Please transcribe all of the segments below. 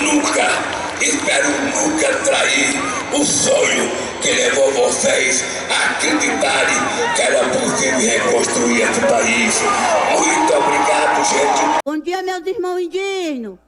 Nunca, espero nunca trair o sonho que levou vocês a acreditarem que era possível reconstruir esse país. Muito obrigado, gente. Bom dia, meus irmãos indígenas.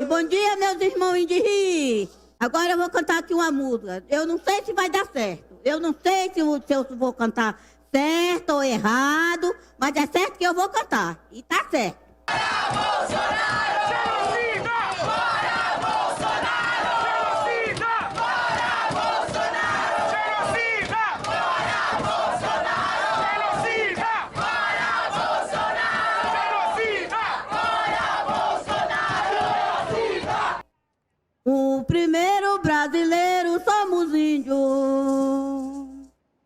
E bom dia, meus irmãos indígenas. Agora eu vou cantar aqui uma música. Eu não sei se vai dar certo. Eu não sei se eu vou cantar certo ou errado, mas é certo que eu vou cantar. E tá certo. Fora Bolsonaro! Genocida! Fora Bolsonaro! Genocida! Fora Bolsonaro! Genocida! Fora Bolsonaro! Genocida! Fora Bolsonaro! Genocida! Fora Bolsonaro! Genocida! O primeiro brasileiro somos índios.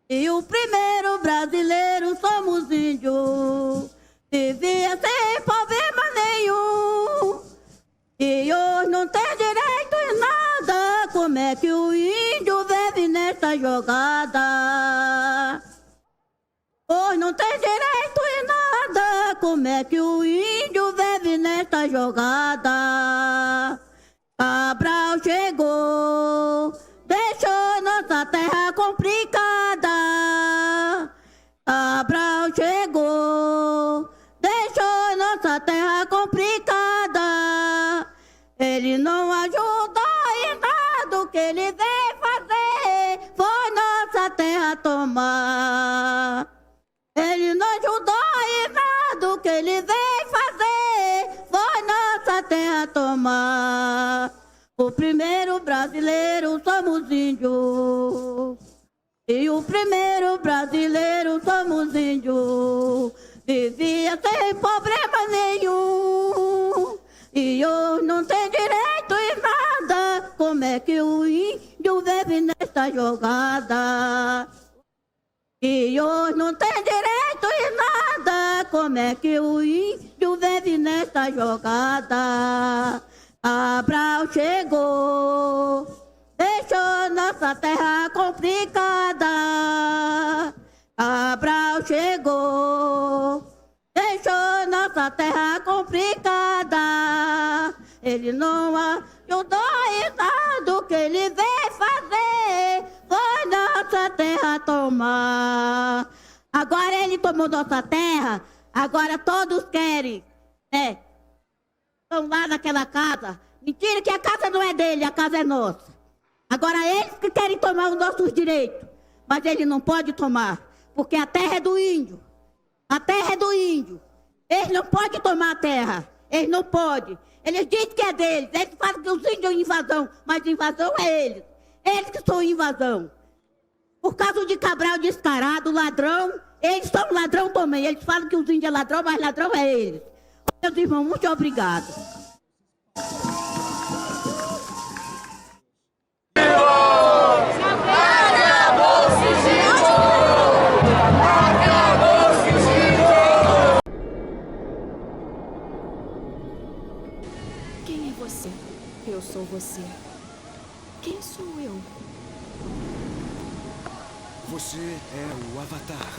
E o primeiro brasileiro somos índios. Devia sem problema nenhum. E hoje não tem direito em nada. Como é que o índio vive nessa jogada? Hoje não tem direito em nada. Como é que o índio vive nessa jogada? Cabral chegou, deixou nossa terra complicada. Cabral chegou, deixou nossa terra complicada. Ele não ajudou em nada, o que ele veio fazer foi nossa terra tomar. Ele não ajudou em nada, o que ele veio fazer foi nossa terra tomar. O primeiro brasileiro somos índios. E o primeiro brasileiro somos índios. Vivia sem problema nenhum. E hoje não tem direito em nada. Como é que o índio vive nessa jogada? E hoje não tem direito em nada. Como é que o índio vive nessa jogada? Cabral chegou, deixou nossa terra complicada. Cabral chegou, deixou nossa terra complicada. Ele não ajudou em nada, o que ele veio fazer foi nossa terra tomar. Agora ele tomou nossa terra, agora todos querem, né? Estão lá naquela casa. Mentira que a casa não é dele, a casa é nossa. Agora eles que querem tomar os nossos direitos. Mas ele não pode tomar, porque a terra é do índio. A terra é do índio. Eles não podem tomar a terra. Eles não podem. Eles dizem que é deles. Eles falam que os índios são invasão, mas invasão é eles. Eles que são invasão. Por causa de Cabral descarado, ladrão, eles são ladrão também. Eles falam que os índios é ladrão, mas ladrão é eles. Meus irmãos, muito obrigado. Quem é você? Eu sou você. Quem sou eu? Você é o Avatar.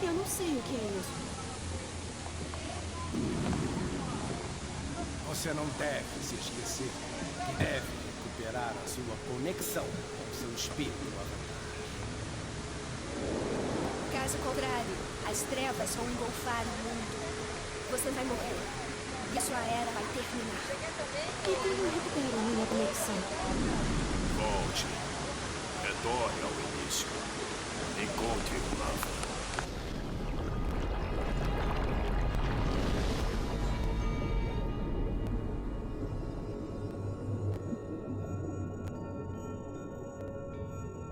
Eu não sei o que é isso. Você não deve se esquecer que deve recuperar a sua conexão com seu espírito, Avatar. Caso contrário, as trevas vão engolfar o mundo. Você vai morrer. E a sua era vai terminar. E como eu recupero minha conexão? Volte. Retorne ao início. Encontre o Lava.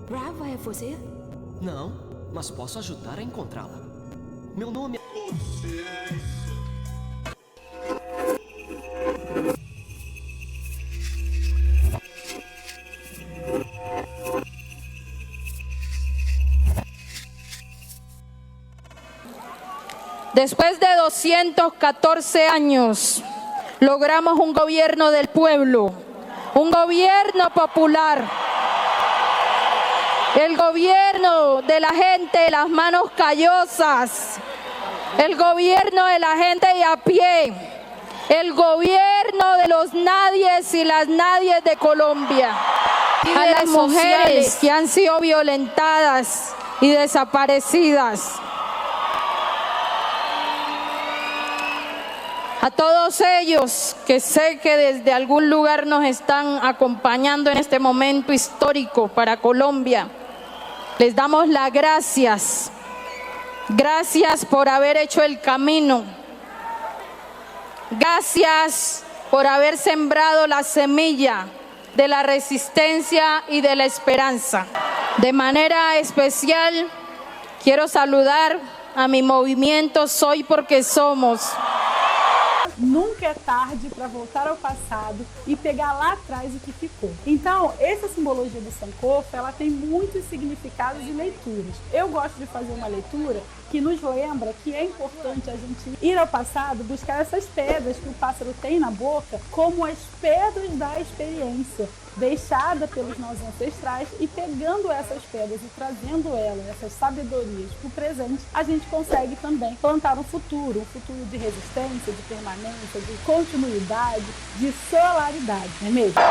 Brava é você? Não, mas posso ajudar a encontrá-la. Meu nome é... Después de 214 años, logramos un gobierno del pueblo, un gobierno popular, el gobierno de la gente de las manos callosas, el gobierno de la gente de a pie, el gobierno de los nadies y las nadies de Colombia, a las mujeres que han sido violentadas y desaparecidas, a todos ellos que sé que desde algún lugar nos están acompañando en este momento histórico para Colombia. Les damos las gracias. Gracias por haber hecho el camino. Gracias por haber sembrado la semilla de la resistencia y de la esperanza. De manera especial, quiero saludar a mi movimiento Soy Porque Somos. Nunca é tarde para voltar ao passado e pegar lá atrás o que ficou. Então, essa simbologia do Sankofa, ela tem muitos significados e leituras. Eu gosto de fazer uma leitura que nos lembra que é importante a gente ir ao passado, buscar essas pedras que o pássaro tem na boca, como as pedras da experiência, deixada pelos nossos ancestrais, e pegando essas pedras e trazendo elas, essas sabedorias para o presente, a gente consegue também plantar um futuro de resistência, de permanência, de continuidade, de solaridade, não é mesmo?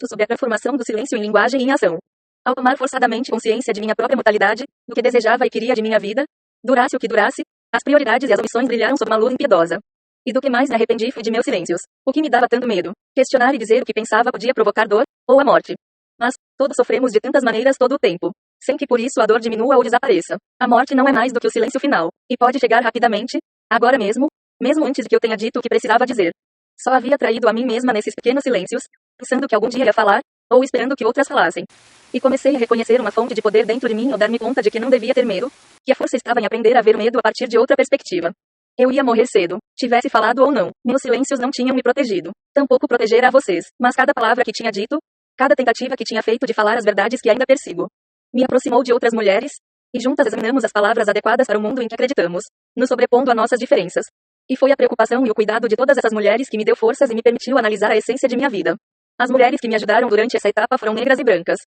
Sobre a transformação do silêncio em linguagem e em ação. Ao tomar forçadamente consciência de minha própria mortalidade, do que desejava e queria de minha vida, durasse o que durasse, as prioridades e as ambições brilharam sob uma luz impiedosa. E do que mais me arrependi foi de meus silêncios. O que me dava tanto medo? Questionar e dizer o que pensava podia provocar dor, ou a morte. Mas, todos sofremos de tantas maneiras todo o tempo, sem que por isso a dor diminua ou desapareça. A morte não é mais do que o silêncio final, e pode chegar rapidamente, agora mesmo antes de que eu tenha dito o que precisava dizer. Só havia traído a mim mesma nesses pequenos silêncios, pensando que algum dia ia falar, ou esperando que outras falassem. E comecei a reconhecer uma fonte de poder dentro de mim ao dar-me conta de que não devia ter medo, que a força estava em aprender a ver o medo a partir de outra perspectiva. Eu ia morrer cedo, tivesse falado ou não. Meus silêncios não tinham me protegido, tampouco protegera a vocês. Mas cada palavra que tinha dito, cada tentativa que tinha feito de falar as verdades que ainda persigo, me aproximou de outras mulheres, e juntas examinamos as palavras adequadas para o mundo em que acreditamos, nos sobrepondo a nossas diferenças. E foi a preocupação e o cuidado de todas essas mulheres que me deu forças e me permitiu analisar a essência de minha vida. As mulheres que me ajudaram durante essa etapa foram negras e brancas,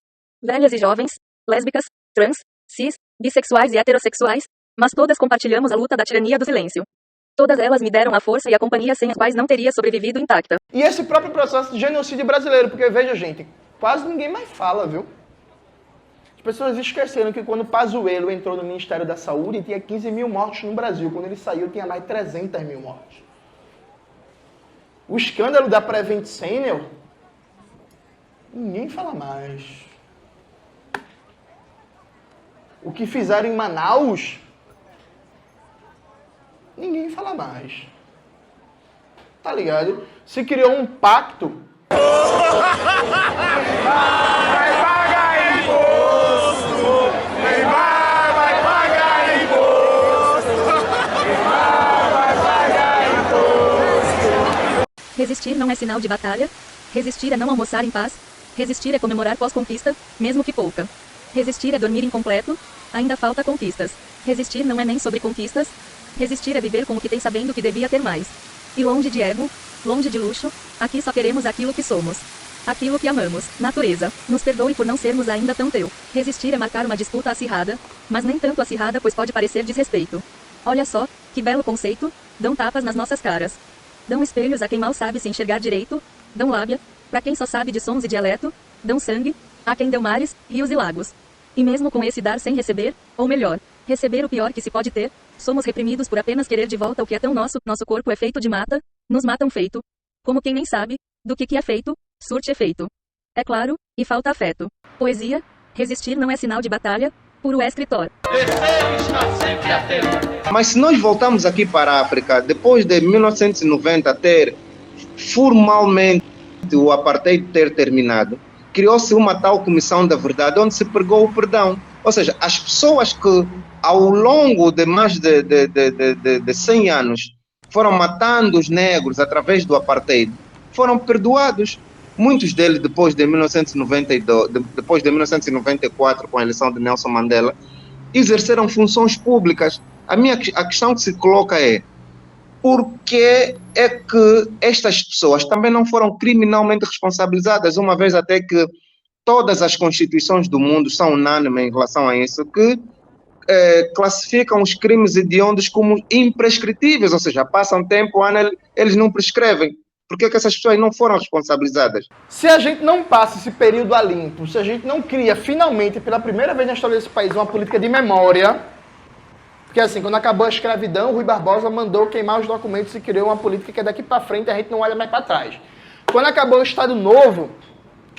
velhas e jovens, lésbicas, trans, cis, bissexuais e heterossexuais, mas todas compartilhamos a luta da tirania do silêncio. Todas elas me deram a força e a companhia sem as quais não teria sobrevivido intacta. E esse próprio processo de genocídio brasileiro, porque veja, gente, quase ninguém mais fala, viu? As pessoas esqueceram que quando Pazuello entrou no Ministério da Saúde, tinha 15 mil mortes no Brasil. Quando ele saiu, tinha mais de 300 mil mortes. O escândalo da Prevent Senior, ninguém fala mais. O que fizeram em Manaus, ninguém fala mais. Tá ligado? Se criou um pacto. Vai pagar imposto! Neymar vai pagar imposto! Neymar vai pagar imposto! Resistir não é sinal de batalha. Resistir é não almoçar em paz. Resistir é comemorar pós-conquista, mesmo que pouca. Resistir é dormir incompleto. Ainda falta conquistas. Resistir não é nem sobre conquistas. Resistir é viver com o que tem sabendo que devia ter mais. E longe de ego, longe de luxo, aqui só queremos aquilo que somos. Aquilo que amamos, natureza. Nos perdoe por não sermos ainda tão teu. Resistir é marcar uma disputa acirrada, mas nem tanto acirrada pois pode parecer desrespeito. Olha só, que belo conceito, dão tapas nas nossas caras. Dão espelhos a quem mal sabe se enxergar direito, dão lábia, pra quem só sabe de sons e dialeto, dão sangue, a quem deu mares, rios e lagos. E mesmo com esse dar sem receber, ou melhor, receber o pior que se pode ter, somos reprimidos por apenas querer de volta o que é tão nosso. Nosso corpo é feito de mata, nos matam feito. Como quem nem sabe, do que é feito, surte efeito. É claro, e falta afeto. Poesia, resistir não é sinal de batalha, puro é escritor. Mas se nós voltamos aqui para a África, depois de 1990 ter formalmente o apartheid ter terminado, criou-se uma tal comissão da verdade, onde se pregou o perdão. Ou seja, as pessoas que ao longo de mais de 100 anos foram matando os negros através do apartheid, foram perdoados. Muitos deles, depois de 1994, com a eleição de Nelson Mandela, exerceram funções públicas. A questão que se coloca é: por que é que estas pessoas também não foram criminalmente responsabilizadas, uma vez até que todas as constituições do mundo são unânimes em relação a isso, que classificam os crimes hediondos como imprescritíveis, ou seja, passam tempo, eles não prescrevem. Por que essas pessoas não foram responsabilizadas? Se a gente não passa esse período a limpo, se a gente não cria finalmente, pela primeira vez na história desse país, uma política de memória, porque assim, quando acabou a escravidão, Rui Barbosa mandou queimar os documentos e criou uma política que é daqui para frente a gente não olha mais para trás. Quando acabou o Estado Novo,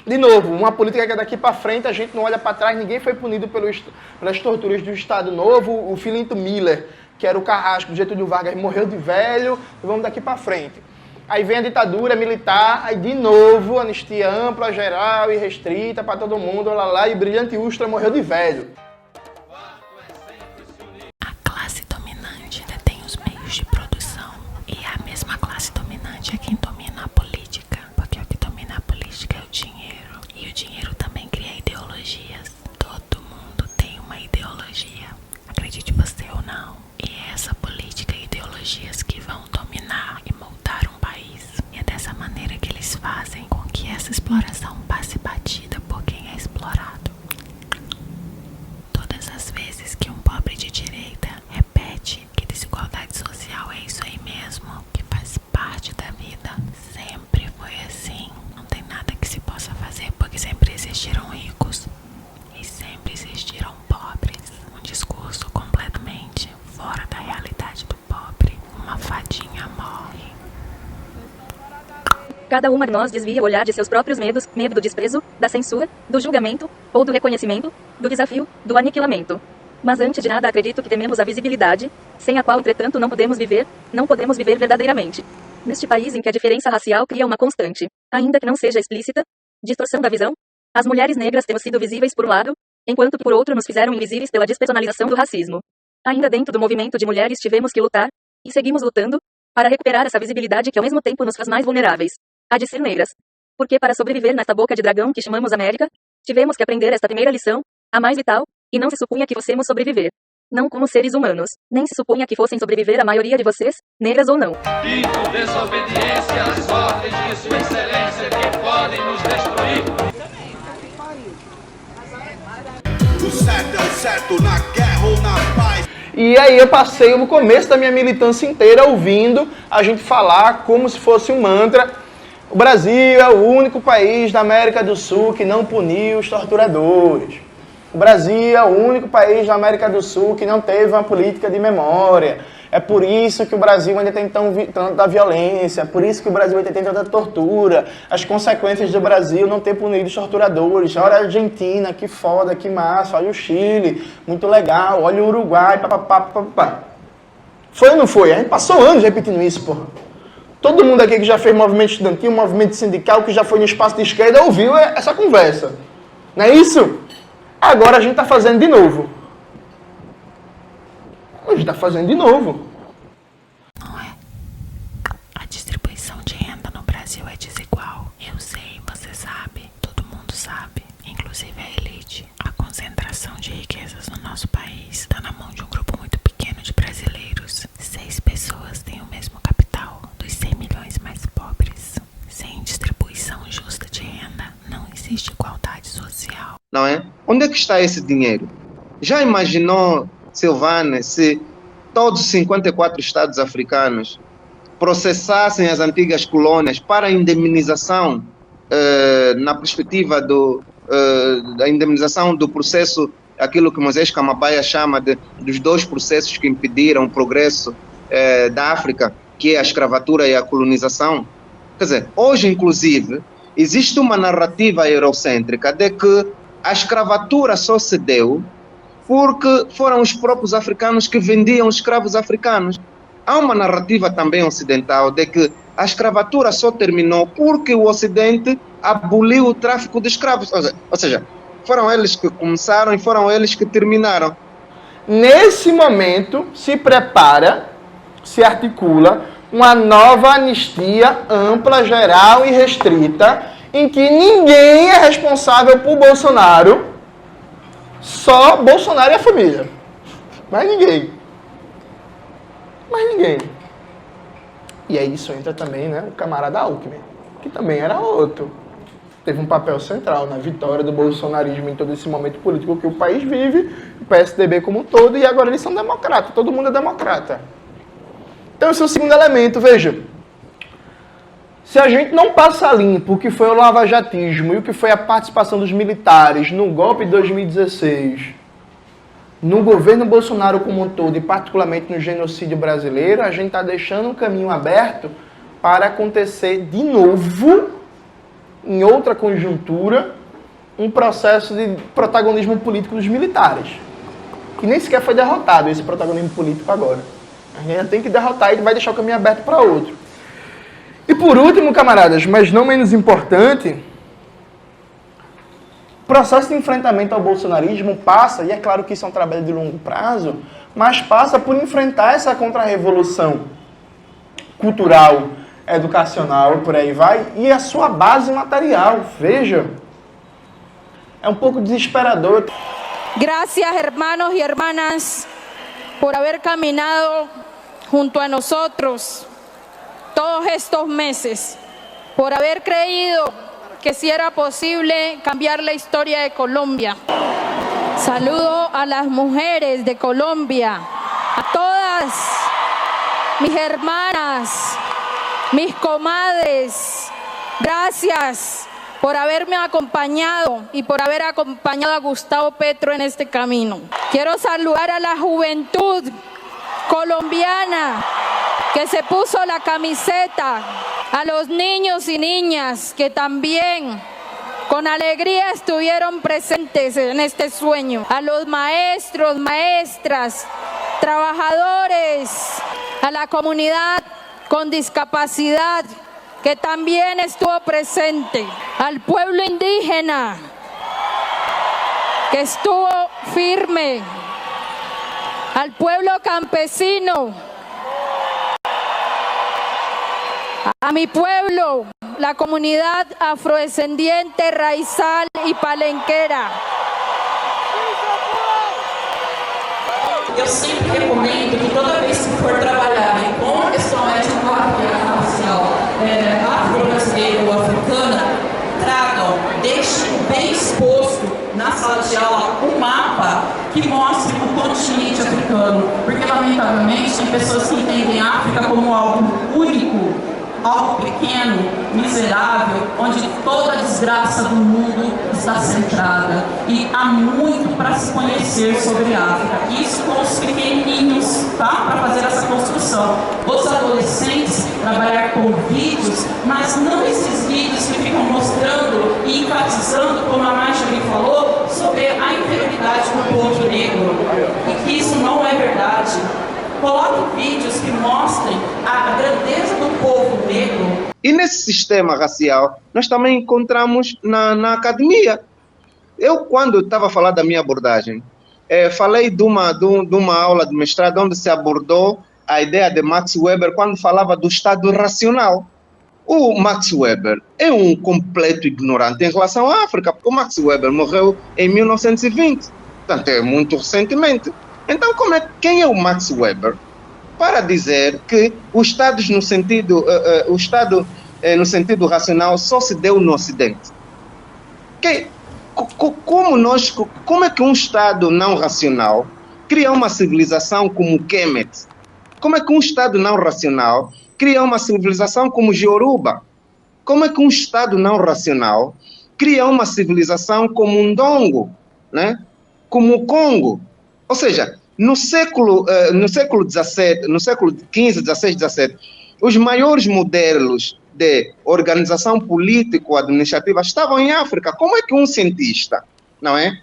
de novo, uma política que é daqui para frente, a gente não olha para trás, ninguém foi punido pelas torturas do Estado Novo. O Filinto Miller, que era o carrasco do Getúlio Vargas, morreu de velho, e vamos daqui para frente. Aí vem a ditadura militar, aí de novo, anistia ampla, geral e restrita para todo mundo, lá, e o Brilhante Ustra morreu de velho. A classe dominante detém os meios de produção, e a mesma classe dominante é quem domina a política, porque o que domina a política é o dinheiro, e o dinheiro também cria ideologias. Todo mundo tem uma ideologia, acredite você ou não, e é essa política e ideologias que vão dominar e moldar um país. E é dessa maneira que eles fazem com que essa exploração passe batida por quem é explorado. Todas as vezes que um pobre de direita repete que desigualdade social é isso aí mesmo, que faz parte da vida, sempre foi assim. Não tem nada que se possa fazer porque sempre existiram ricos e sempre existiram pobres. Um discurso completamente fora da realidade do pobre. Uma fadinha morre. Cada uma de nós desvia o olhar de seus próprios medos, medo do desprezo, da censura, do julgamento, ou do reconhecimento, do desafio, do aniquilamento. Mas antes de nada acredito que tememos a visibilidade, sem a qual, entretanto, não podemos viver verdadeiramente. Neste país em que a diferença racial cria uma constante, ainda que não seja explícita, distorção da visão, as mulheres negras temos sido visíveis por um lado, enquanto por outro nos fizeram invisíveis pela despersonalização do racismo. Ainda dentro do movimento de mulheres tivemos que lutar, e seguimos lutando, para recuperar essa visibilidade que ao mesmo tempo nos faz mais vulneráveis. A de ser negras. Porque para sobreviver nesta boca de dragão que chamamos América, tivemos que aprender esta primeira lição, a mais vital, e não se supunha que fossemos sobreviver. Não como seres humanos, nem se supunha que fossem sobreviver a maioria de vocês, negras ou não. Digo desobediência às ordens de sua excelência que podem nos destruir. O certo é o certo na guerra ou na paz. E aí eu passei o começo da minha militância inteira ouvindo a gente falar como se fosse um mantra. O Brasil é o único país da América do Sul que não puniu os torturadores. O Brasil é o único país da América do Sul que não teve uma política de memória. É por isso que o Brasil ainda tem tanta violência, é por isso que o Brasil ainda tem tanta tortura. As consequências do Brasil não ter punido os torturadores. Olha a Argentina, que foda, que massa. Olha o Chile, muito legal. Olha o Uruguai, papapá. Foi ou não foi? A gente passou anos repetindo isso, porra. Todo mundo aqui que já fez movimento estudantil, movimento sindical, que já foi no espaço de esquerda, ouviu essa conversa. Não é isso? Agora a gente está fazendo de novo. A gente está fazendo de novo. Não é? A distribuição de renda no Brasil é desigual. Eu sei, você sabe, todo mundo sabe, inclusive a elite. A concentração de riquezas no nosso país está na mão de um grupo muito pequeno de brasileiros. 6 pessoas têm o mesmo capital dos 100 milhões mais pobres. Sem distribuição justa de renda, não existe igualdade social. Não é? Onde é que está esse dinheiro? Já imaginou, Silvana, se todos os 54 estados africanos processassem as antigas colônias para indemnização, na perspectiva da indemnização do processo, aquilo que Moisés Camabaia chama dos 2 processos que impediram o progresso da África, que é a escravatura e a colonização? Quer dizer, hoje, inclusive, existe uma narrativa eurocêntrica de que a escravatura só se deu porque foram os próprios africanos que vendiam escravos africanos. Há uma narrativa também ocidental de que a escravatura só terminou porque o Ocidente aboliu o tráfico de escravos. Ou seja, foram eles que começaram e foram eles que terminaram. Nesse momento, se prepara, se articula uma nova anistia ampla, geral e restrita, em que ninguém é responsável por Bolsonaro, só Bolsonaro e a família. Mais ninguém. Mais ninguém. E aí isso entra também, né, o camarada Alckmin, que também era outro. Teve um papel central na vitória do bolsonarismo em todo esse momento político que o país vive, o PSDB como um todo, e agora eles são democratas, todo mundo é democrata. Então esse é o segundo elemento, veja. Se a gente não passa limpo o que foi o lavajatismo e o que foi a participação dos militares no golpe de 2016, no governo Bolsonaro como um todo e particularmente no genocídio brasileiro, a gente está deixando um caminho aberto para acontecer de novo, em outra conjuntura, um processo de protagonismo político dos militares. Que nem sequer foi derrotado esse protagonismo político agora. A gente ainda tem que derrotar e vai deixar o caminho aberto para outro. E por último, camaradas, mas não menos importante, o processo de enfrentamento ao bolsonarismo passa, e é claro que isso é um trabalho de longo prazo, mas passa por enfrentar essa contra-revolução cultural, educacional, por aí vai, e a sua base material, veja. É um pouco desesperador. Gracias, hermanos y hermanas, por haber caminado junto a nosotros todos estos meses, por haber creído que sí era posible cambiar la historia de Colombia. Saludo a las mujeres de Colombia, a todas mis hermanas, mis comadres. Gracias por haberme acompañado y por haber acompañado a Gustavo Petro en este camino. Quiero saludar a la juventud colombiana que se puso la camiseta, a los niños y niñas que también con alegría estuvieron presentes en este sueño, a los maestros, maestras, trabajadores, a la comunidad con discapacidad que también estuvo presente, al pueblo indígena que estuvo firme, al pueblo campesino, a mi pueblo, la comunidad afrodescendiente, raizal y palenquera. Eu sempre recomendo que toda vez que for trabalhar com a questão étnico-racial afro-brasileira ou africana, tragam, deixem bem exposto na sala de aula um mapa que mostre o continente africano, porque lamentavelmente tem pessoas que entendem a África como algo único, algo pequeno, miserável, onde toda a desgraça do mundo está centrada. E há muito para se conhecer sobre a África. Isso com os pequenininhos, tá? Para fazer essa construção. Os adolescentes, trabalhar com vídeos, mas não esses vídeos que ficam mostrando e enfatizando, como a Marcia me falou, sobre a inferioridade do povo negro. E que isso não é verdade. Coloque vídeos que mostrem a grandeza do povo negro. E nesse sistema racial, nós também encontramos na academia. Eu, quando estava a falar da minha abordagem, falei de uma aula de mestrado onde se abordou a ideia de Max Weber quando falava do Estado racional. O Max Weber é um completo ignorante em relação à África, porque o Max Weber morreu em 1920, portanto é muito recentemente. Então, quem é o Max Weber para dizer que o Estado no sentido racional só se deu no Ocidente? Como é que um Estado não racional cria uma civilização como Kemet? Como é que um Estado não racional cria uma civilização como Yoruba? Como é que um Estado não racional cria uma civilização como Ndongo, né? Como o Congo? Ou seja, no século XVII, no século XV, XVI, XVII, os maiores modelos de organização político-administrativa estavam em África. Como é que um cientista, não é?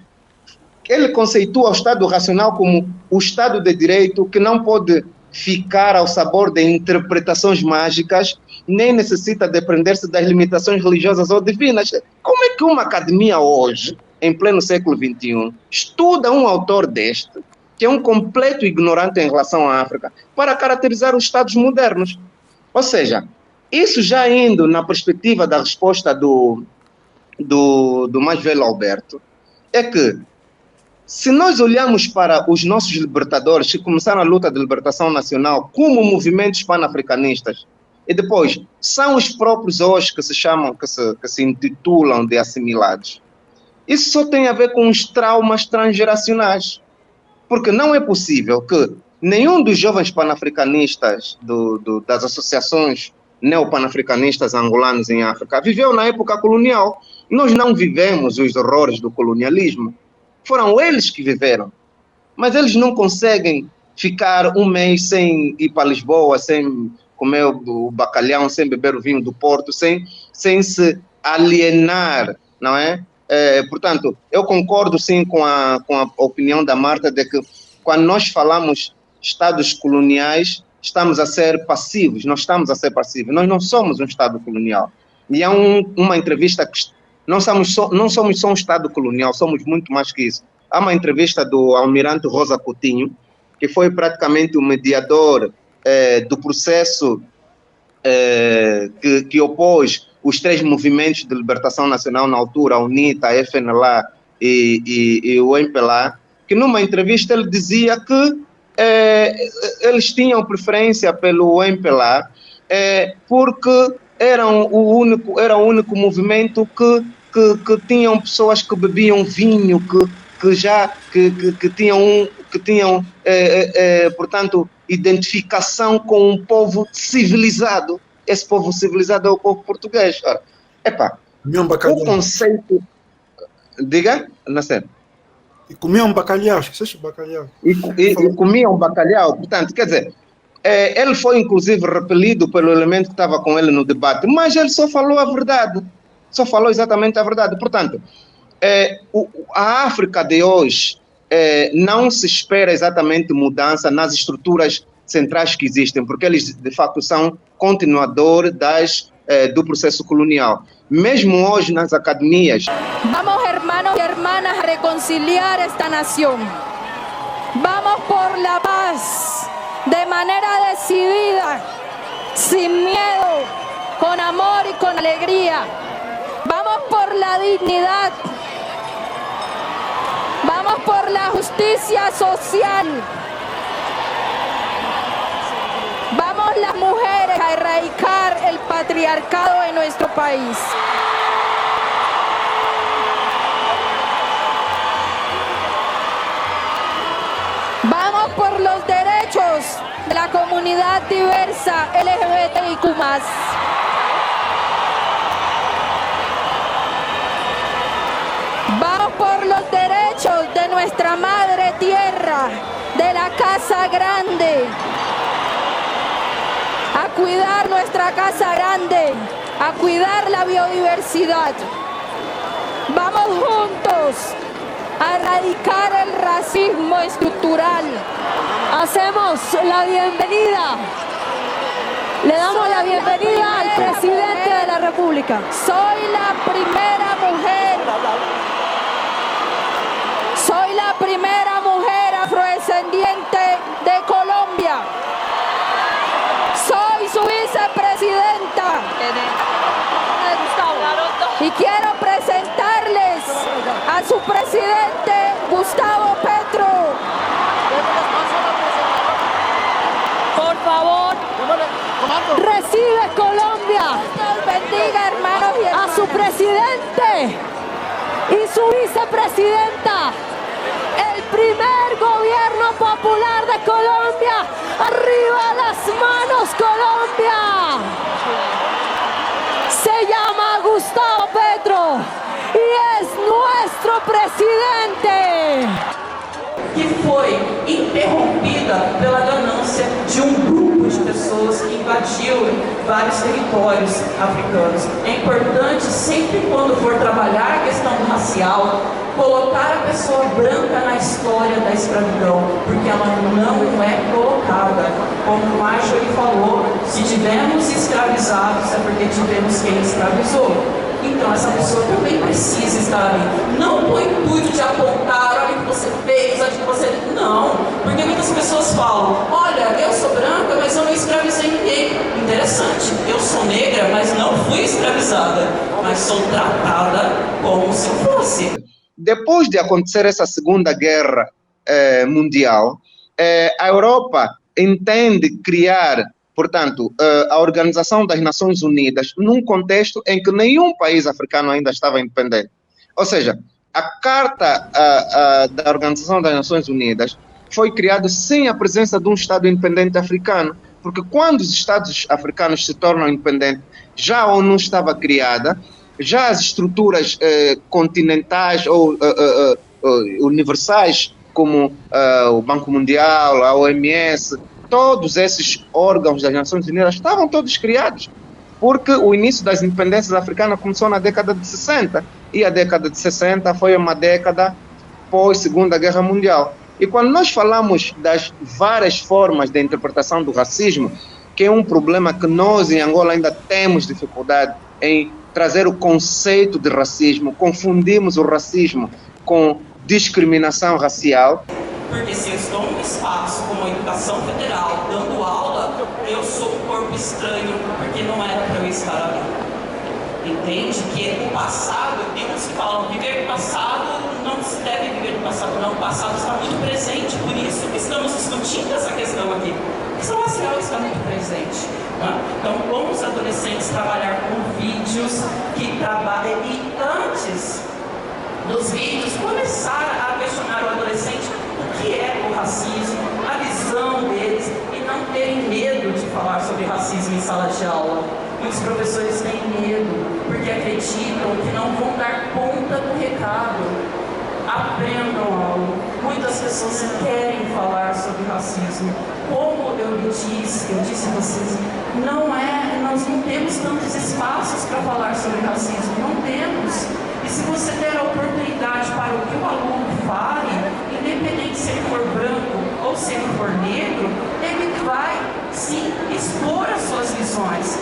Ele conceitua o Estado racional como o Estado de Direito que não pode ficar ao sabor de interpretações mágicas nem necessita depender-se das limitações religiosas ou divinas. Como é que uma academia hoje, em pleno século XXI, estuda um autor deste, que é um completo ignorante em relação à África, para caracterizar os Estados modernos? Ou seja, isso já indo na perspectiva da resposta do mais velho Alberto, é que se nós olharmos para os nossos libertadores que começaram a luta de libertação nacional como movimentos panafricanistas, e depois são os próprios hoje que se chamam, que se intitulam de assimilados, isso só tem a ver com os traumas transgeracionais. Porque não é possível que nenhum dos jovens panafricanistas das associações neopanafricanistas angolanos em África viveu na época colonial. Nós não vivemos os horrores do colonialismo. Foram eles que viveram. Mas eles não conseguem ficar um mês sem ir para Lisboa, sem comer o bacalhau, sem beber o vinho do Porto, sem se alienar, não é? Portanto, eu concordo sim com a opinião da Marta de que quando nós falamos Estados coloniais, estamos a ser passivos, nós estamos a ser passivos, nós não somos um Estado colonial. E há uma entrevista que não somos só um Estado colonial, somos muito mais que isso. Há uma entrevista do almirante Rosa Coutinho, que foi praticamente o mediador do processo que opôs os três movimentos de libertação nacional na altura, a UNITA, a FNLA e o MPLA, que numa entrevista ele dizia que eles tinham preferência pelo MPLA porque era o único movimento que tinham pessoas que bebiam vinho, que tinham portanto, identificação com um povo civilizado. Esse povo civilizado é o povo português. Ora, o conceito... Diga, Nasser. E comiam bacalhau, esqueceste o bacalhau. E comiam bacalhau, portanto, quer dizer, ele foi inclusive repelido pelo elemento que estava com ele no debate, mas ele só falou a verdade, só falou exatamente a verdade. Portanto, a África de hoje não se espera exatamente mudança nas estruturas centrais que existem, porque eles de facto são continuadores do processo colonial. Mesmo hoje nas academias. Vamos, hermanos y hermanas, a reconciliar esta nación. Vamos por la paz de manera decidida, sin miedo, con amor y con alegría. Vamos por la dignidad. Vamos por la justicia social. Vamos las mujeres a erradicar el patriarcado en nuestro país. Vamos por los derechos de la comunidad diversa LGBTIQ+. Vamos por los derechos de nuestra madre tierra, de la Casa Grande. A cuidar nuestra Casa Grande, a cuidar la biodiversidad. Vamos juntos a erradicar el racismo estructural. Hacemos la bienvenida. Le damos la bienvenida al presidente de la República. Soy la primera mujer. Soy la primera mujer afrodescendiente de Colombia. Soy su vicepresidenta. Y quiero presentarles a su presidente, Gustavo Petro. Por favor, recibe Colombia. Dios bendiga, hermanos, a su presidente y su vicepresidenta. El primer gobierno popular de Colombia. ¡Arriba las manos, Colombia! Se llama Gustavo Petro y es nuestro presidente. Que foi interrompida pela ganância de um grupo de pessoas que invadiu vários territórios africanos. É importante, sempre quando for trabalhar a questão do racismo, racial, colocar a pessoa branca na história da escravidão, porque ela não é colocada. Como o Marjorie falou, se tivemos escravizados é porque tivemos quem escravizou. Então essa pessoa também precisa estar ali. Não com o intuito de apontar, olha o que você fez, olha o que você... Não, porque muitas pessoas falam, olha, eu sou branca, mas eu não escravizei ninguém. Interessante, eu sou negra, mas não fui escravizada, mas sou tratada como se fosse. Depois de acontecer essa Segunda Guerra Mundial, a Europa entende criar, portanto, a Organização das Nações Unidas num contexto em que nenhum país africano ainda estava independente. Ou seja, a Carta da Organização das Nações Unidas foi criada sem a presença de um Estado independente africano, porque quando os Estados africanos se tornam independentes, já a ONU estava criada, já as estruturas continentais ou universais, como o Banco Mundial, a OMS, todos esses órgãos das Nações Unidas estavam todos criados, porque o início das independências africanas começou na década de 60, e a década de 60 foi uma década pós-Segunda Guerra Mundial. E quando nós falamos das várias formas de interpretação do racismo, que é um problema que nós em Angola ainda temos dificuldade em trazer o conceito de racismo, confundimos o racismo com discriminação racial. Porque se eu estou num espaço como a educação federal, dando aula, eu sou um corpo estranho, porque não era para eu estar ali. Entende? Que o passado, uns falam, viver do passado, não se deve viver do passado, não. O passado está muito presente, por isso que estamos discutindo essa questão aqui. A questão racial está muito presente. Né? Então, como os adolescentes trabalhar com vídeos que trabalhem, e antes dos vídeos, começar a questionar o adolescente o que é o racismo, a visão deles, e não terem medo de falar sobre racismo em sala de aula. Muitos professores têm medo, porque acreditam que não vão dar conta do recado. Aprendam algo. Muitas pessoas querem falar sobre racismo. Como eu disse a vocês, nós não temos tantos espaços para falar sobre racismo, não temos. E se você der a oportunidade para o que o aluno fale, independente se ele for branco ou se ele for negro, ele vai sim expor as suas visões.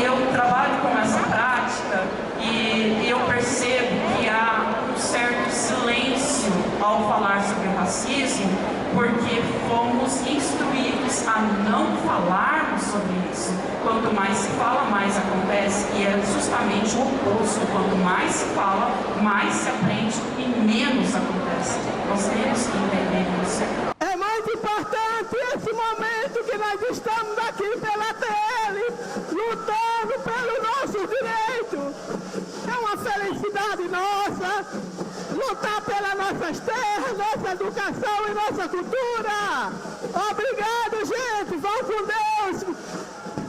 Eu trabalho com essa prática e eu percebo que há um certo silêncio ao falar sobre o racismo, porque fomos instruídos a não falarmos sobre isso. Quanto mais se fala, mais acontece, e é justamente o oposto. Quanto mais se fala, mais se aprende e menos acontece. Nós temos que entender isso. É muito importante esse momento que nós estamos aqui pela TL, lutando pelo nosso direito. É uma felicidade nossa lutar pelas nossas terras, nossa educação e nossa cultura. Obrigado, gente. Vão com Deus.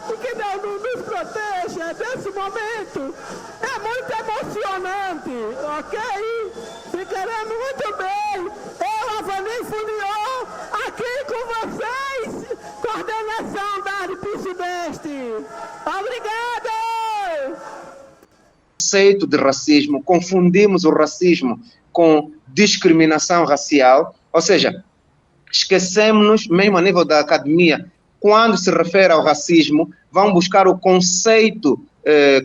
E que Deus nos proteja desse momento. É muito emocionante, ok? Ficaremos muito bem. Eu, Avani Funiô, aqui com vocês, coordenação da ARIP Sudeste. Obrigado! Conceito de racismo, confundimos o racismo com discriminação racial, ou seja, esquecemos-nos, mesmo a nível da academia, quando se refere ao racismo, vão buscar o conceito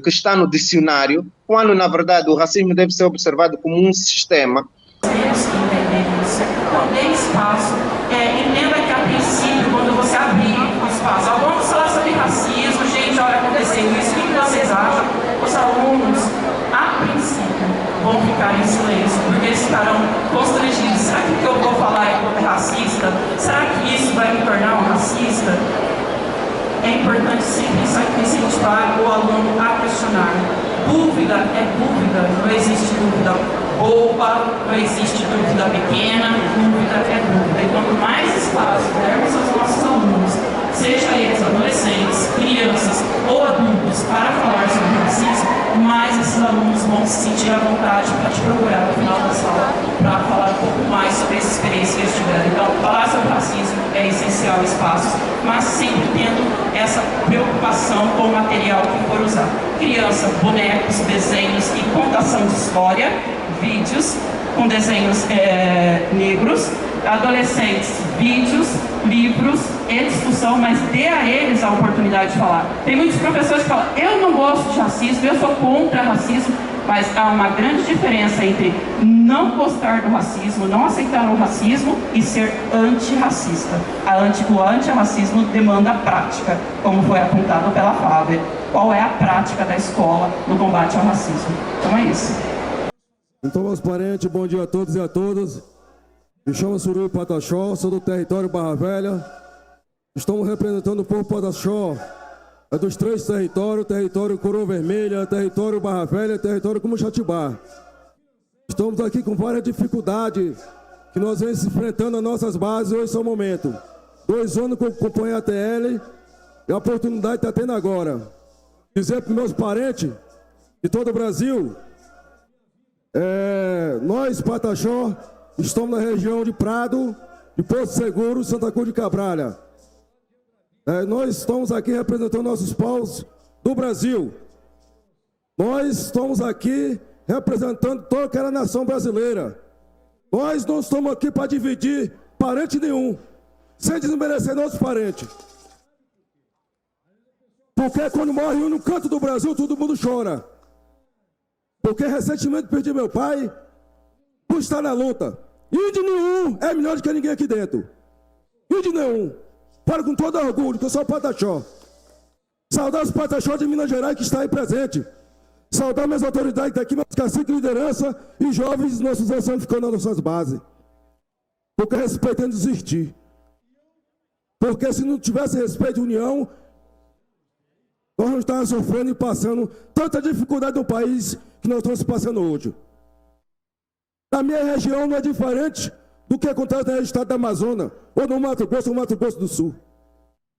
que está no dicionário, quando na verdade o racismo deve ser observado como um sistema. Temos que entender isso. Não tem espaço. Entenda que a princípio, quando você abrir o espaço, vamos falar sobre racismo, gente, olha, aconteceu isso, o que vocês acham? Os alunos, a princípio, vão ficar em silêncio, porque eles ficarão constrangidos. Será que o que eu vou falar é racista? Será que isso vai me tornar um racista? É importante sempre incentivar o aluno a questionar. Dúvida é dúvida, não existe dúvida boba, não existe dúvida pequena, dúvida é dúvida. E quanto mais espaço dermos aos nossos alunos, seja eles adolescentes, crianças ou adultos, para falar sobre racismo, mais esses alunos vão se sentir à vontade para te procurar no final da sala, para falar um pouco mais sobre essa experiência que eles tiveram. Então, falar sobre racismo é essencial espaços, mas sempre tendo essa preocupação com o material que for usar. Criança, bonecos, desenhos e contação de história vídeos com desenhos negros, adolescentes, vídeos, livros e discussão, mas dê a eles a oportunidade de falar. Tem muitos professores que falam, eu não gosto de racismo, eu sou contra racismo, mas há uma grande diferença entre não gostar do racismo, não aceitar o racismo e ser antirracista. O antirracismo demanda prática, como foi apontado pela Fábio. Qual é a prática da escola no combate ao racismo? Então é isso. Então, meus parentes, bom dia a todos e a todas. Me chamo Surui Pataxó, sou do território Barra Velha. Estamos representando o povo Pataxó. É dos 3 territórios, território Coroa Vermelha, território Barra Velha, território Cumuxatibá. Estamos aqui com várias dificuldades que nós vamos enfrentando nas nossas bases hoje, esse é o momento. 2 anos que eu acompanho a TL e a oportunidade está tendo agora. Dizer para meus parentes de todo o Brasil, nós, Pataxó, estamos na região de Prado, de Porto Seguro, Santa Cruz de Cabralha. Nós estamos aqui representando nossos povos do Brasil. Nós estamos aqui representando toda aquela nação brasileira. Nós não estamos aqui para dividir parente nenhum, sem desmerecer nossos parentes. Porque quando morre um no canto do Brasil, todo mundo chora. Porque recentemente perdi meu pai por estar na luta. Índio nenhum é melhor do que ninguém aqui dentro. Índio nenhum. Falo com todo orgulho, que eu sou o Pataxó. Saudar os Pataxó de Minas Gerais que está aí presente. Saudar minhas autoridades daqui, meus caciques, liderança e jovens nossos anciãos ficando nas nossas bases. Porque respeitando desistir. Porque se não tivesse respeito e união, nós não estávamos sofrendo e passando tanta dificuldade no país que nós estamos passando hoje. Na minha região não é diferente do que acontece no estado da Amazônia, ou no Mato Grosso, ou no Mato Grosso do Sul.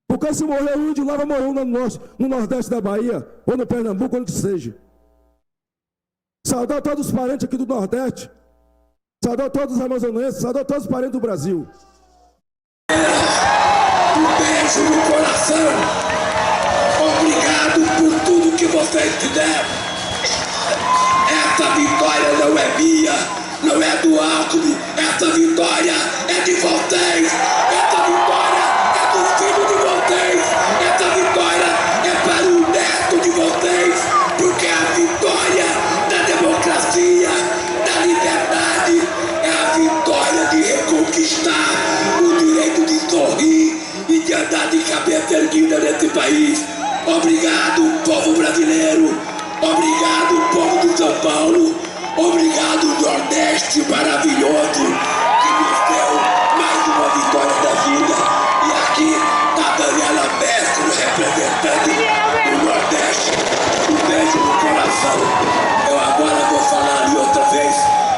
Porque se morrer um índio lá, vai morrer no Nordeste da Bahia, ou no Pernambuco, onde que seja. Saudar todos os parentes aqui do Nordeste, saudar todos os amazonenses, saudar todos os parentes do Brasil. Um beijo no coração. Obrigado por tudo que vocês fizeram. Essa vitória não é minha, não é do Alckmin. Essa vitória é de vocês. Essa vitória é do filho de vocês. Essa vitória é para o neto de vocês. Porque a vitória da democracia, da liberdade, é a vitória de reconquistar o direito de sorrir e de andar de cabeça erguida nesse país. Obrigado, povo brasileiro. Obrigado, povo de São Paulo. Obrigado, Nordeste maravilhoso, que nos deu mais uma vitória da vida. E aqui está a Daniela Mestre representando o Nordeste. Um beijo no coração. Eu agora vou falar ali outra vez.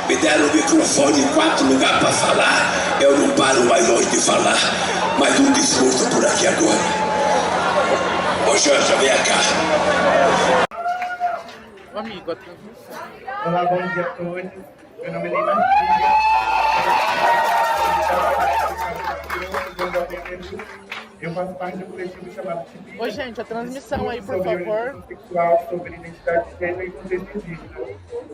Me deram o microfone em 4 lugares para falar. Eu não paro mais longe de falar. Mais um discurso por aqui agora. Ô Janja, vem cá. Amigo, a transmissão. Olá, bom dia a todos. Meu nome é Ney Martins. Eu faço parte do coletivo chamado Tibira. Oi, gente, a transmissão aí, por favor. Sexual, sobre identidade de gênero e contexto indígena.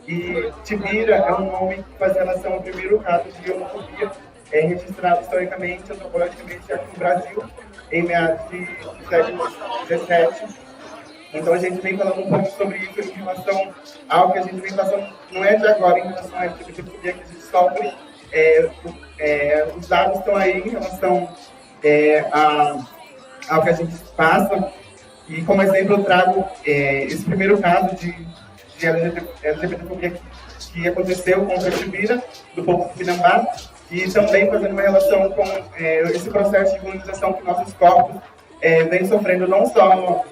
E Tibira é um nome que faz relação ao primeiro caso de homofobia registrado historicamente, antropologicamente, aqui no Brasil, em meados do século XVII. Então a gente vem falando um pouco sobre isso em relação ao que a gente vem passando, não é de agora, em relação à LGBTfobia que a gente sofre. Os dados estão aí em relação ao que a gente passa. E como exemplo eu trago esse primeiro caso de LGBTfobia que aconteceu contra a Tibira, do povo Tupinambá, e também fazendo uma relação com esse processo de colonização que nossos corpos vêm sofrendo, não só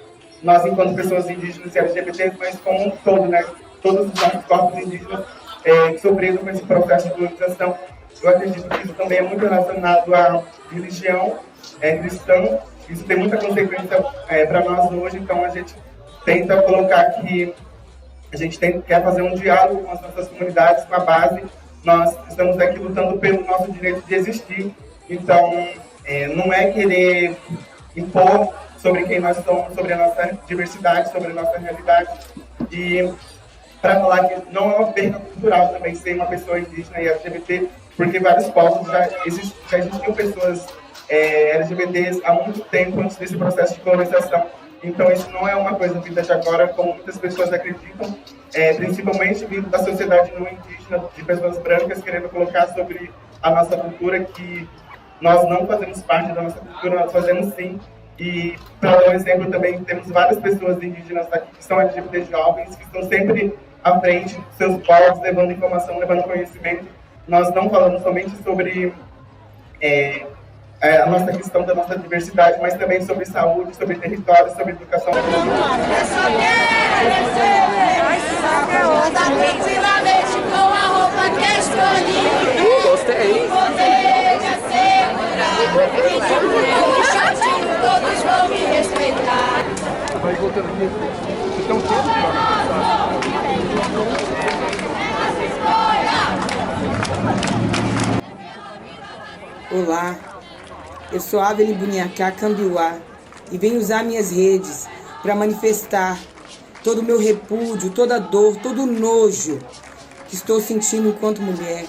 nós enquanto pessoas indígenas e LGBT, mas como um todo, né? Todos os nossos corpos indígenas sofrendo com esse processo de colonização. Eu acredito que isso também é muito relacionado à religião cristã. Isso tem muita consequência para nós hoje, então a gente tenta colocar que a gente quer fazer um diálogo com as nossas comunidades, com a base. Nós estamos aqui lutando pelo nosso direito de existir, então não é querer impor sobre quem nós somos, sobre a nossa diversidade, sobre a nossa realidade. E para falar que não é uma perda cultural também ser uma pessoa indígena e LGBT, porque vários povos já existiam pessoas LGBTs há muito tempo antes desse processo de colonização. Então isso não é uma coisa vinda de agora, como muitas pessoas acreditam, principalmente vindo da sociedade não indígena, de pessoas brancas querendo colocar sobre a nossa cultura que nós não fazemos parte da nossa cultura, nós fazemos sim. E, para dar um exemplo também, temos várias pessoas indígenas aqui que são LGBT jovens, que estão sempre à frente dos seus povos, levando informação, levando conhecimento. Nós não falamos somente sobre a nossa questão da nossa diversidade, mas também sobre saúde, sobre território, sobre educação. Tranquilamente com a roupa que escolhi. Gostei. Todos vão me respeitar. Vai voltando aqui. Então, olá, eu sou Avelin Buniacá Cambiuá e venho usar minhas redes para manifestar todo o meu repúdio, toda a dor, todo o nojo que estou sentindo enquanto mulher,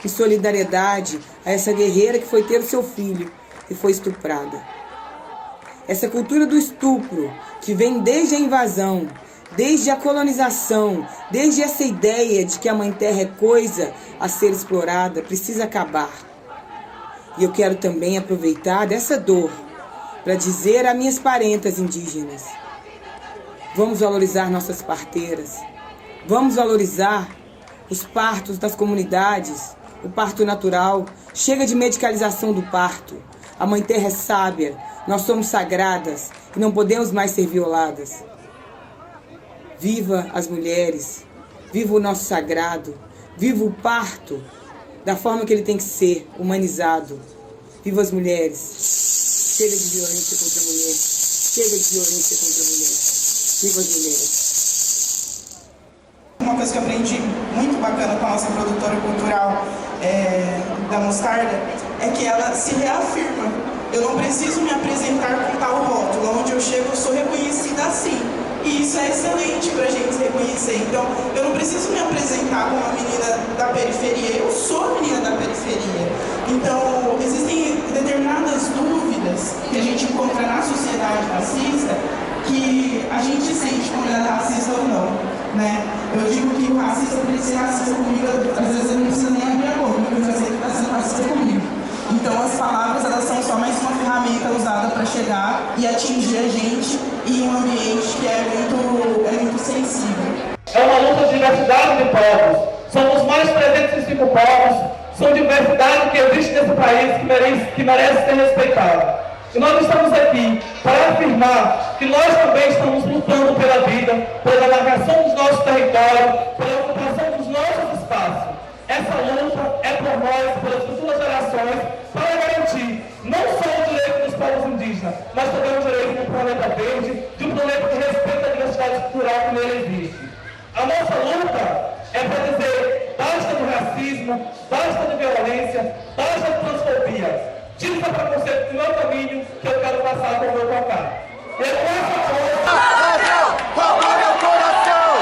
em solidariedade a essa guerreira que foi ter o seu filho e foi estuprada. Essa cultura do estupro, que vem desde a invasão, desde a colonização, desde essa ideia de que a Mãe Terra é coisa a ser explorada, precisa acabar. E eu quero também aproveitar dessa dor para dizer a minhas parentas indígenas: vamos valorizar nossas parteiras, vamos valorizar os partos das comunidades, o parto natural. Chega de medicalização do parto. A Mãe Terra é sábia, nós somos sagradas e não podemos mais ser violadas. Viva as mulheres, viva o nosso sagrado, viva o parto da forma que ele tem que ser, humanizado. Viva as mulheres. Chega de violência contra a mulher. Chega de violência contra a mulher. Viva as mulheres. Uma coisa que eu aprendi muito bacana com a nossa produtora cultural da Mostarda é que ela se reafirma. Eu não preciso me apresentar com tal rótulo. Onde eu chego, eu sou reconhecida assim. E isso é excelente para a gente se reconhecer. Então, eu não preciso me apresentar como uma menina da periferia. Eu sou a menina da periferia. Então, existem determinadas dúvidas que a gente encontra na sociedade racista que a gente sente quando ela é racista ou não, né? Eu digo que o racista precisa ser racista comigo, às vezes ele não precisa nem abrir a boca, porque eu já sei que está sendo racista comigo. Então as palavras, elas são só mais uma ferramenta usada para chegar e atingir a gente em um ambiente que é muito sensível. É uma luta de diversidade de povos. Somos mais 305 povos, são diversidade que existe nesse país que merece ser respeitada. E nós estamos aqui para afirmar que nós também estamos lutando pela vida, pela marcação dos nossos territórios, pela ocupação dos nossos espaços. Essa luta é por nós, pelas futuras gerações, para garantir não só o direito dos povos indígenas, mas também o direito de um planeta verde, de um planeta que respeita a diversidade cultural que nele existe. A nossa luta é para dizer basta do racismo, basta da violência, basta da transfobia. Tira esse preconceito do meu caminho que eu quero passar com o meu tocar. E é com essa força... Rouba meu coração!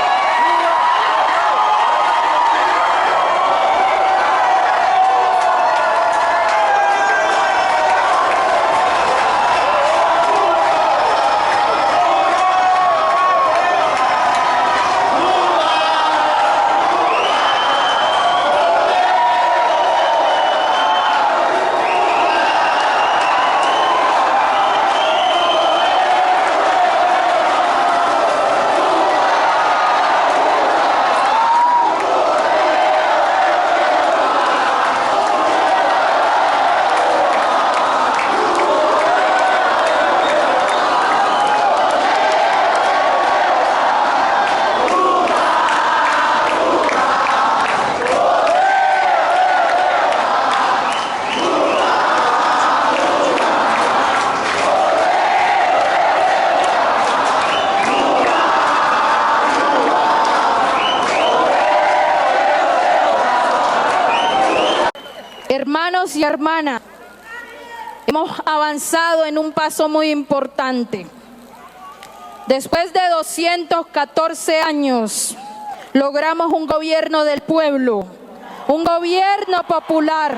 Hermanos y hermanas, hemos avanzado en un paso muy importante. Después de 214 años, logramos un gobierno del pueblo, un gobierno popular,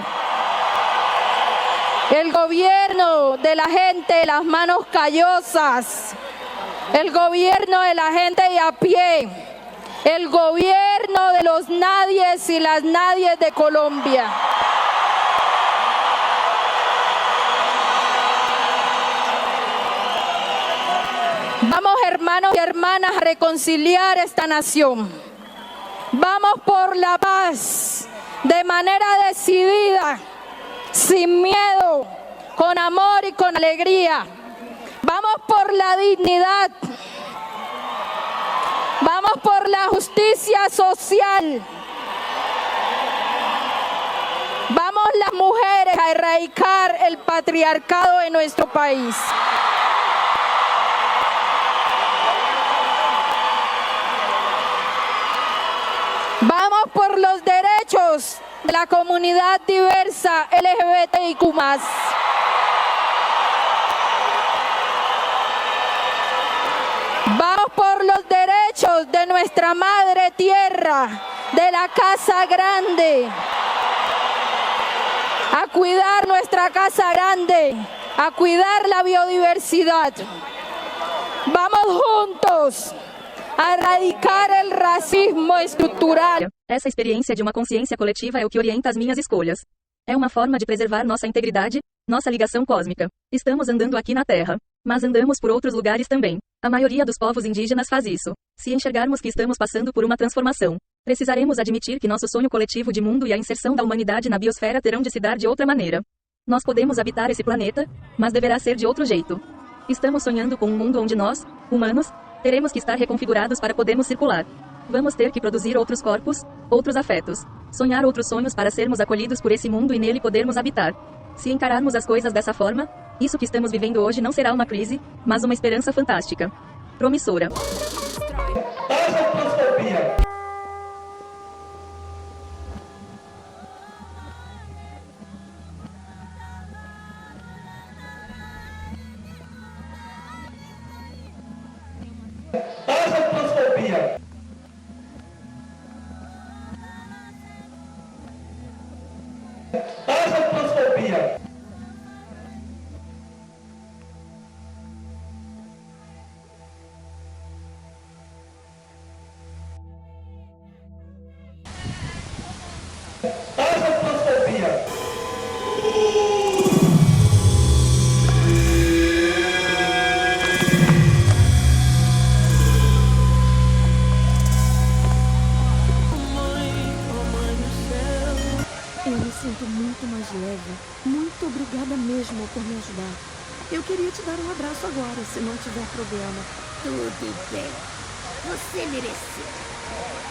el gobierno de la gente de las manos callosas, el gobierno de la gente de a pie, el gobierno de los nadies y las nadies de Colombia. Vamos, hermanos y hermanas, a reconciliar esta nación. Vamos por la paz de manera decidida, sin miedo, con amor y con alegría. Vamos por la dignidad. Vamos por la justicia social. Vamos las mujeres a erradicar el patriarcado en nuestro país. Vamos por los derechos de la comunidad diversa LGBTIQ+. Vamos por los derechos de nuestra madre tierra, de la Casa Grande. A cuidar nuestra Casa Grande, a cuidar la biodiversidad. Vamos juntos a erradicar el racismo estrutural. Essa experiência de uma consciência coletiva é o que orienta as minhas escolhas. É uma forma de preservar nossa integridade, nossa ligação cósmica. Estamos andando aqui na Terra, mas andamos por outros lugares também. A maioria dos povos indígenas faz isso. Se enxergarmos que estamos passando por uma transformação, precisaremos admitir que nosso sonho coletivo de mundo e a inserção da humanidade na biosfera terão de se dar de outra maneira. Nós podemos habitar esse planeta, mas deverá ser de outro jeito. Estamos sonhando com um mundo onde nós, humanos, teremos que estar reconfigurados para podermos circular. Vamos ter que produzir outros corpos, outros afetos. Sonhar outros sonhos para sermos acolhidos por esse mundo e nele podermos habitar. Se encararmos as coisas dessa forma, isso que estamos vivendo hoje não será uma crise, mas uma esperança fantástica. Promissora. Eu me sinto muito mais leve. Muito obrigada mesmo por me ajudar. Eu queria te dar um abraço agora, se não tiver problema. Tudo bem. Você mereceu.